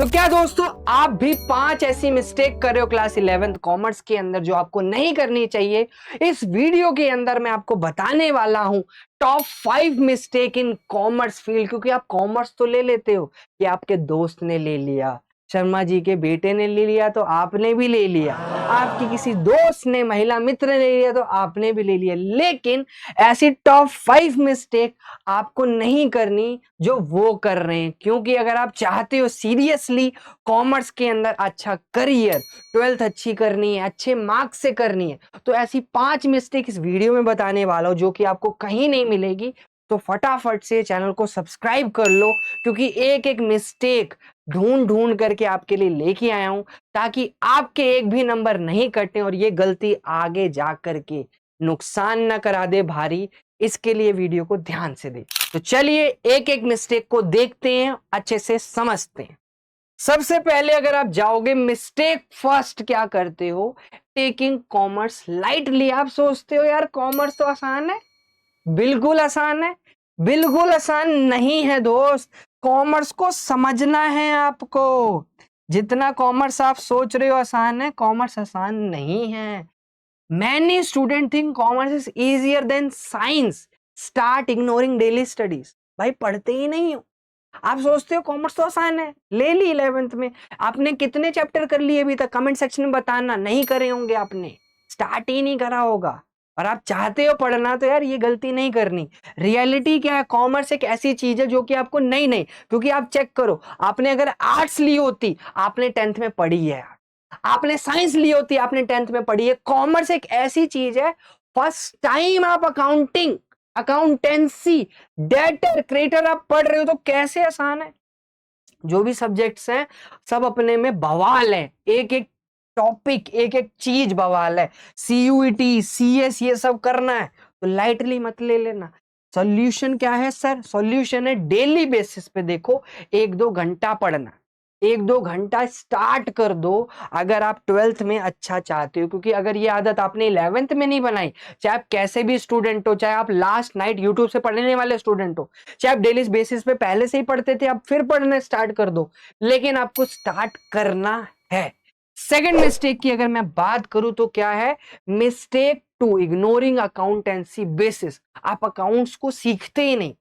तो क्या दोस्तों, आप भी 5 ऐसी मिस्टेक कर रहे हो क्लास 11th कॉमर्स के अंदर जो आपको नहीं करनी चाहिए। इस वीडियो के अंदर मैं आपको बताने वाला हूं top 5 mistake in commerce field. क्योंकि आप कॉमर्स तो ले लेते हो कि आपके दोस्त ने ले लिया, शर्मा जी के बेटे ने ले लिया तो आपने भी ले लिया, आपकी किसी दोस्त ने, महिला मित्र ने ले लिया तो आपने भी ले लिया। लेकिन ऐसी टॉप 5 मिस्टेक आपको नहीं करनी जो वो कर रहे हैं। क्योंकि अगर आप चाहते हो सीरियसली कॉमर्स के अंदर अच्छा करियर, 12th अच्छी करनी है, अच्छे मार्क्स से करनी है, तो ऐसी 5 मिस्टेक इस वीडियो में बताने वाला हूं जो कि आपको कहीं नहीं मिलेगी। तो फटाफट से चैनल को सब्सक्राइब कर लो, क्योंकि एक एक मिस्टेक ढूंढ ढूंढ करके आपके लिए लेके आया हूं, ताकि आपके एक भी नंबर नहीं कटे और ये गलती आगे जा करके नुकसान न करा दे भारी। इसके लिए वीडियो को ध्यान से देख। तो चलिए एक एक मिस्टेक को देखते हैं, अच्छे से समझते हैं। सबसे पहले अगर आप जाओगे, मिस्टेक फर्स्ट क्या करते हो, टेकिंग कॉमर्स लाइटली। आप सोचते हो यार कॉमर्स तो आसान है। बिल्कुल आसान है, बिल्कुल आसान नहीं है दोस्त। कॉमर्स को समझना है आपको। जितना कॉमर्स आप सोच रहे हो आसान है, कॉमर्स आसान नहीं है। Many students think commerce is easier than science. Start ignoring daily studies. भाई पढ़ते ही नहीं हो। आप सोचते हो कॉमर्स तो आसान है, ले ली 11th में। आपने कितने चैप्टर कर लिए अभी तक, कमेंट सेक्शन में बताना। नहीं करे होंगे आपने, स्टार्ट ही नहीं करा होगा। और आप चाहते हो पढ़ना, तो यार ये गलती नहीं करनी। रियलिटी क्या है, कॉमर्स एक ऐसी चीज है जो कि आपको नहीं, क्योंकि आप चेक करो, आपने अगर आर्ट्स ली होती, आपने 10th में पढ़ी है। आपने साइंस ली होती, आपने 10th में पढ़ी है। कॉमर्स एक ऐसी चीज है, फर्स्ट टाइम आप अकाउंटिंग, अकाउंटेंसी, डेटर, क्रेडिटर आप पढ़ रहे हो, तो कैसे आसान है। जो भी सब्जेक्ट्स हैं सब अपने में बवाल है, एक एक टॉपिक, एक एक चीज बवाल है। सीयूईटी, सीएस ये सब करना है तो लाइटली मत ले लेना। सॉल्यूशन क्या है सर, सॉल्यूशन है डेली बेसिस पे देखो, 1-2 घंटा पढ़ना, 1-2 घंटा स्टार्ट कर दो। अगर आप 12th में अच्छा चाहते हो, क्योंकि अगर ये आदत आपने 11th में नहीं बनाई, चाहे आप कैसे भी स्टूडेंट हो, चाहे आप लास्ट नाइट यूट्यूब से पढ़ने वाले स्टूडेंट हो, चाहे आप डेली बेसिस पे पहले से ही पढ़ते थे, आप फिर पढ़ना स्टार्ट कर दो, लेकिन आपको स्टार्ट करना है। सेकंड मिस्टेक की अगर मैं बात करूं तो क्या है, mistake to ignoring accountancy basis. आप अकाउंट्स को सीखते ही नहीं,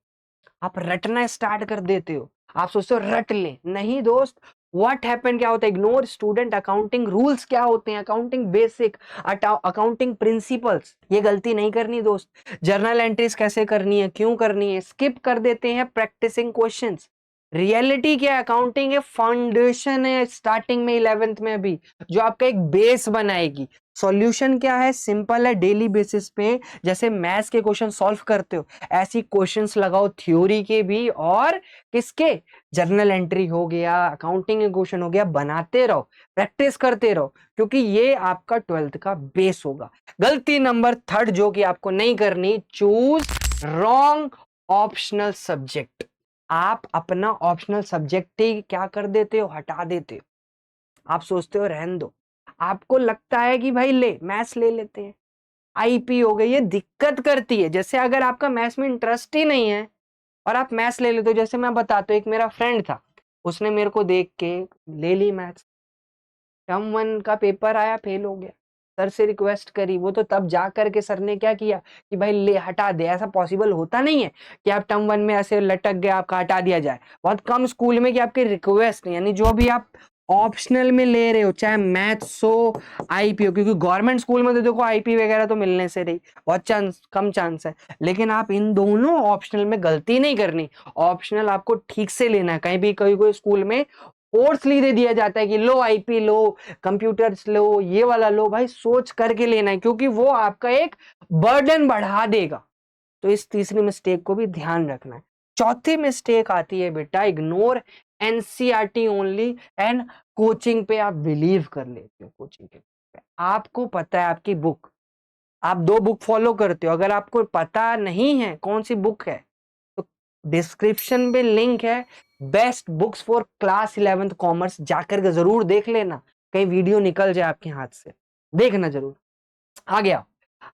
आप रटना स्टार्ट कर देते हो। आप सोचते हो रट ले, नहीं दोस्त। व्हाट हैपन, क्या होता है, इग्नोर स्टूडेंट अकाउंटिंग रूल्स क्या होते हैं, अकाउंटिंग बेसिक, अकाउंटिंग प्रिंसिपल्स। ये गलती नहीं करनी दोस्त। जर्नल एंट्रीज कैसे करनी है, क्यों करनी है, स्किप कर देते हैं प्रैक्टिसिंग क्वेश्चंस। रियलिटी क्या है, अकाउंटिंग है फाउंडेशन है स्टार्टिंग में 11th में भी, जो आपका एक बेस बनाएगी। सॉल्यूशन क्या है, सिंपल है, डेली बेसिस पे जैसे मैथ्स के क्वेश्चन सॉल्व करते हो, ऐसी क्वेश्चंस लगाओ, थ्योरी के भी और किसके, जर्नल एंट्री हो गया, अकाउंटिंग के क्वेश्चन हो गया, बनाते रहो, प्रैक्टिस करते रहो, क्योंकि ये आपका 12th का बेस होगा। गलती नंबर थर्ड जो कि आपको नहीं करनी, चूज रॉन्ग ऑप्शनल सब्जेक्ट। आप अपना ऑप्शनल सब्जेक्ट ही क्या कर देते हो, हटा देते हो। आप सोचते हो रहन दो, आपको लगता है कि भाई ले मैथ्स ले लेते हैं, आईपी हो गई, ये दिक्कत करती है। जैसे अगर आपका मैथ्स में इंटरेस्ट ही नहीं है और आप मैथ्स ले लेते हो, जैसे मैं बताता हूँ, एक मेरा फ्रेंड था, उसने मेरे को देख के ले ली मैथ्स। टर्म 1 का पेपर आया, फेल हो गया। सर से रिक्वेस्ट करी, वो तो तब जा करके सर ने क्या किया कि भाई ले हटा दे। ऐसा पॉसिबल होता नहीं है कि आप टर्म 1 में ऐसे लटक गए, आपका हटा दिया जाए। बहुत कम स्कूल में कि आपकी रिक्वेस्ट, यानी जो भी आप ऑप्शनल में ले रहे हो, चाहे मैथ्स हो, आईपी हो, क्योंकि गवर्नमेंट स्कूल में तो देखो आईपी वगैरह तो मिलने से रही, बहुत चांस, कम चांस है। लेकिन आप इन दोनों ऑप्शनल में गलती नहीं करनी। ऑप्शनल आपको ठीक से लेना है। कहीं भी कोई स्कूल में फोर्सली दे दिया जाता है कि लो आईपी लो, कंप्यूटर्स लो, ये वाला लो, भाई सोच करके लेना है, क्योंकि वो आपका एक बर्डन बढ़ा देगा। तो इस तीसरी मिस्टेक को भी ध्यान रखना है। चौथी मिस्टेक आती है बेटा, ignore NCERT only and coaching पे आप बिलीव कर लेते हो। कोचिंग पे आपको पता है आपकी बुक, आप 2 बुक फॉलो करते हो, अगर आपको पता नहीं है कौन सी बुक है, तो डिस्क्रिप्शन में लिंक है, best books for class 11th commerce, जाकर के जरूर देख लेना, कहीं वीडियो निकल जाए आपके हाथ से, देखना जरूर। आ गया,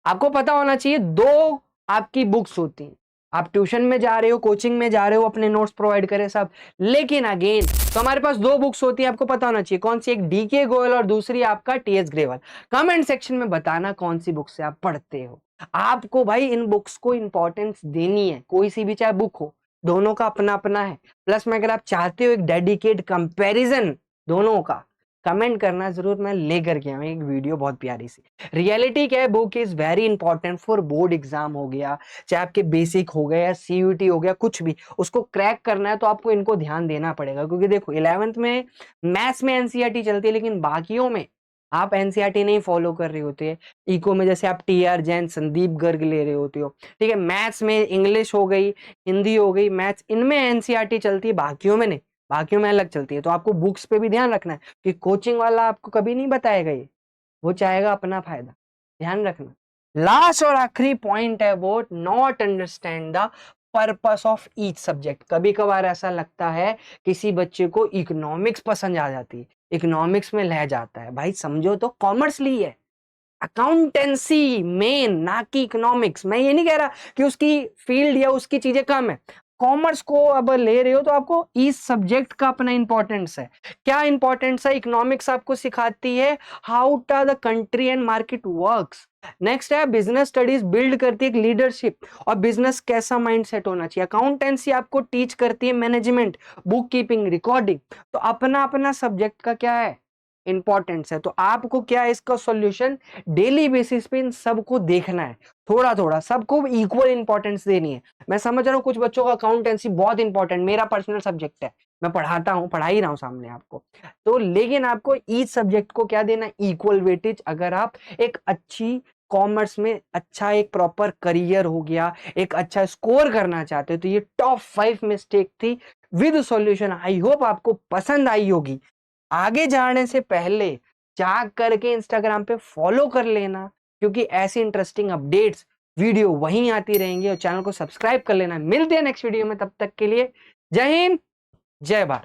आपको पता होना चाहिए 2 आपकी बुक्स होती हैं, आप ट्यूशन में जा रहे हो, कोचिंग में जा रहे हो, अपने नोट्स प्रोवाइड करें सब, लेकिन अगेन तो हमारे पास दो बुक्स होती है, आपको पता होना चाहिए कौन सी, एक डीके गोयल और दूसरी आपका टीएस ग्रेवाल। कमेंट सेक्शन में बताना कौन सी बुक से आप पढ़ते हो। आपको भाई इन बुक्स को इंपॉर्टेंस देनी है, कोई सी भी चाहे बुक हो, दोनों का अपना अपना है। प्लस में अगर आप चाहते हो एक डेडिकेट कंपैरिजन दोनों का, कमेंट करना जरूर, मैं लेकर के आऊँ एक वीडियो बहुत प्यारी सी। रियलिटी क्या है, book is very important for board exam हो गया, चाहे आपके बेसिक हो गया या सीयूटी हो गया, कुछ भी उसको क्रैक करना है तो आपको इनको ध्यान देना पड़ेगा। क्योंकि देखो 11th में मैथ्स में एनसीईआरटी चलती है, लेकिन बाकियों में आप एनसीईआरटी नहीं फॉलो कर रहे होते हैं। इको में जैसे आप टीआर जैन, संदीप गर्ग ले रहे होते हो, ठीक है। मैथ्स में इंग्लिश हो गई, हिंदी हो गई, मैथ्स, इनमें एनसीईआरटी चलती है, बाकियों में नहीं, बाकियों में अलग चलती है। तो आपको बुक्स पे भी ध्यान रखना है कि कोचिंग वाला आपको कभी नहीं बताएगा ये, वो चाहेगा अपना फायदा, ध्यान रखना। लास्ट और आखिरी पॉइंट है वो, not understand the purpose of each subject. कभी कभार ऐसा लगता है किसी बच्चे को इकोनॉमिक्स पसंद आ जाती है, इकोनॉमिक्स में लह जाता है, भाई समझो तो कॉमर्स ली है, अकाउंटेंसी मेन, ना कि इकोनॉमिक्स। मैं ये नहीं कह रहा कि उसकी फील्ड या उसकी चीजें कम है, कॉमर्स को अब ले रहे हो तो आपको इस सब्जेक्ट का अपना इंपॉर्टेंस है। क्या इंपॉर्टेंस है? इकोनॉमिक्स आपको सिखाती है how the country and market works. Next है बिजनेस स्टडीज, बिल्ड करती है एक लीडरशिप और बिजनेस कैसा माइंडसेट होना चाहिए। अकाउंटेंसी आपको टीच करती है मैनेजमेंट, बुक कीपिंग, रिकॉर्डिंग। तो अपना अपना सब्जेक्ट का क्या है, इंपॉर्टेंस है। तो आपको क्या है, इसका सॉल्यूशन डेली बेसिस पे इन सबको देखना है, थोड़ा थोड़ा सबको इक्वल इंपॉर्टेंस देनी है। मैं समझ रहा हूँ कुछ बच्चों का अकाउंटेंसी बहुत इंपॉर्टेंट, मेरा पर्सनल सब्जेक्ट है, मैं पढ़ाता हूँ, पढ़ा ही रहा हूँ सामने आपको। तो लेकिन आपको ईच सब्जेक्ट को क्या देना, इक्वल वेटेज। अगर आप एक अच्छी कॉमर्स में अच्छा एक प्रॉपर करियर हो गया, एक अच्छा स्कोर करना चाहते हो, तो ये टॉप 5 मिस्टेक थी विद सॉल्यूशन। आई होप आपको पसंद आई होगी। आगे जाने से पहले जा करके इंस्टाग्राम पे फॉलो कर लेना, क्योंकि ऐसी इंटरेस्टिंग अपडेट्स वीडियो वहीं आती रहेंगी, और चैनल को सब्सक्राइब कर लेना। मिलते हैं नेक्स्ट वीडियो में, तब तक के लिए जय हिंद, जय भारत।